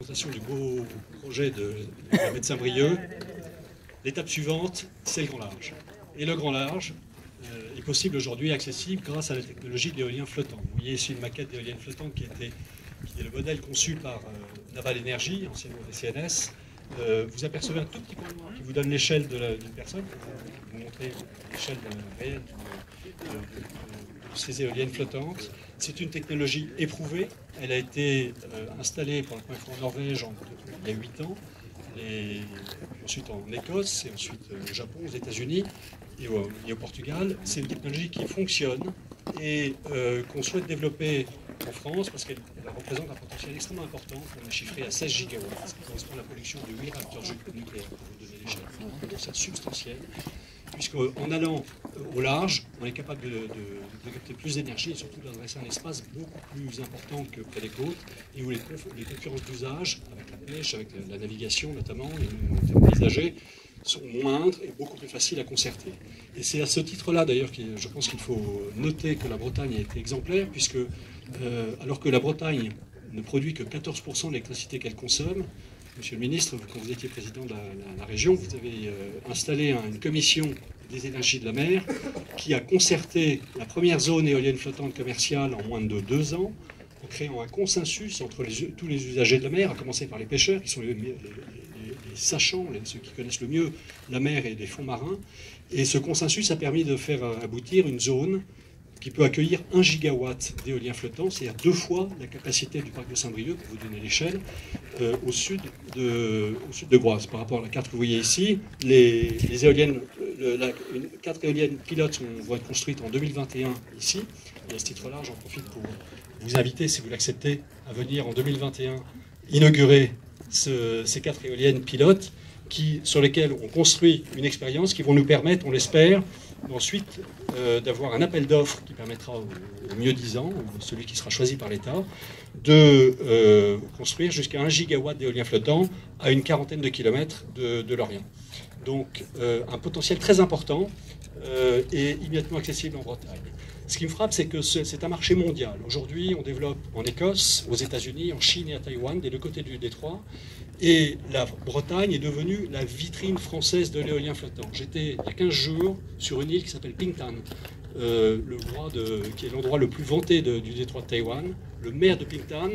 Du beau projet de Saint-Brieuc. L'étape suivante, c'est le grand large. Et le grand large est possible aujourd'hui, accessible grâce à la technologie de l'éolien flottant. Vous voyez ici une maquette d'éolien flottant qui est le modèle conçu par Naval Energy, anciennement des CNS. Vous apercevez un tout petit point noir qui vous donne l'échelle d'une personne. Je vais vous montrer l'échelle réelle de ces éoliennes flottantes. C'est une technologie éprouvée. Elle a été installée pour la première fois en Norvège il y a 8 ans, ensuite en Écosse, et ensuite au Japon, aux États-Unis et au Portugal. C'est une technologie qui fonctionne et qu'on souhaite développer en France parce qu'elle représente un potentiel extrêmement important. On a chiffré à 16 gigawatts, ce qui correspond à la production de 8 réacteurs nucléaires, pour vous donner l'échelle. C'est substantiel, puisqu'en allant au large, on est capable de capter plus d'énergie et surtout d'adresser un espace beaucoup plus important que près des côtes, et où les concurrences d'usage, avec la pêche, avec la navigation notamment, et les paysagers, sont moindres et beaucoup plus faciles à concerter. Et c'est à ce titre-là, d'ailleurs, que je pense qu'il faut noter que la Bretagne a été exemplaire, puisque alors que la Bretagne ne produit que 14% de l'électricité qu'elle consomme, Monsieur le ministre, quand vous étiez président de la région, vous avez installé une commission des énergies de la mer qui a concerté la première zone éolienne flottante commerciale en moins de 2 ans, en créant un consensus entre tous les usagers de la mer, à commencer par les pêcheurs, qui sont les sachants, ceux qui connaissent le mieux la mer et les fonds marins. Et ce consensus a permis de faire aboutir une zone qui peut accueillir 1 gigawatt d'éolien flottant, c'est-à-dire 2 fois la capacité du parc de Saint-Brieuc, pour vous donner l'échelle, au sud de Groise. Par rapport à la carte que vous voyez ici, les éoliennes, 4 éoliennes pilotes vont être construites en 2021 ici. Et à ce titre-là, j'en profite pour vous inviter, si vous l'acceptez, à venir en 2021 inaugurer ces 4 éoliennes pilotes sur lesquelles on construit une expérience qui vont nous permettre, on l'espère, ensuite d'avoir un appel d'offres qui permettra au mieux disant, celui qui sera choisi par l'État, de construire jusqu'à 1 gigawatt d'éolien flottant à une quarantaine de kilomètres de Lorient. Donc un potentiel très important et immédiatement accessible en Bretagne. Ce qui me frappe, c'est que c'est un marché mondial. Aujourd'hui, on développe en Écosse, aux États-Unis, en Chine et à Taïwan, des deux côtés du détroit. Et la Bretagne est devenue la vitrine française de l'éolien flottant. J'étais il y a 15 jours sur une île qui s'appelle Pingtan, qui est l'endroit le plus vanté du détroit de Taïwan. Le maire de Pingtan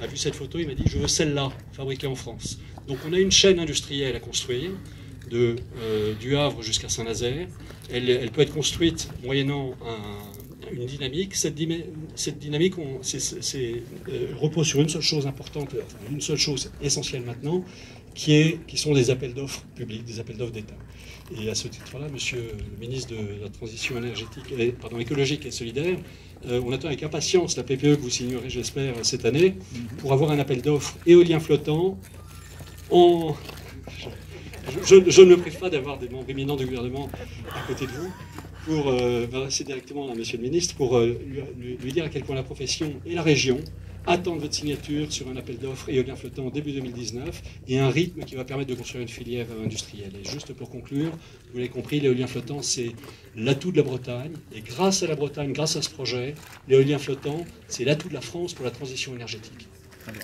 a vu cette photo, il m'a dit « je veux celle-là, fabriquée en France ». Donc on a une chaîne industrielle à construire, du Havre jusqu'à Saint-Nazaire. Elle peut être construite moyennant une dynamique. Cette dynamique repose sur une seule chose importante, une seule chose essentielle maintenant, qui sont des appels d'offres publics, des appels d'offres d'État. Et à ce titre-là, Monsieur le ministre de la Transition écologique et solidaire, on attend avec impatience la PPE que vous signerez, j'espère, cette année, pour avoir un appel d'offres éolien flottant Je ne me prive pas d'avoir des membres éminents du gouvernement à côté de vous pour m'adresser directement à Monsieur le ministre pour lui dire à quel point la profession et la région attendent votre signature sur un appel d'offres éolien flottant en début 2019 et un rythme qui va permettre de construire une filière industrielle. Et juste pour conclure, vous l'avez compris, l'éolien flottant, c'est l'atout de la Bretagne. Et grâce à la Bretagne, grâce à ce projet, l'éolien flottant, c'est l'atout de la France pour la transition énergétique. Très bien.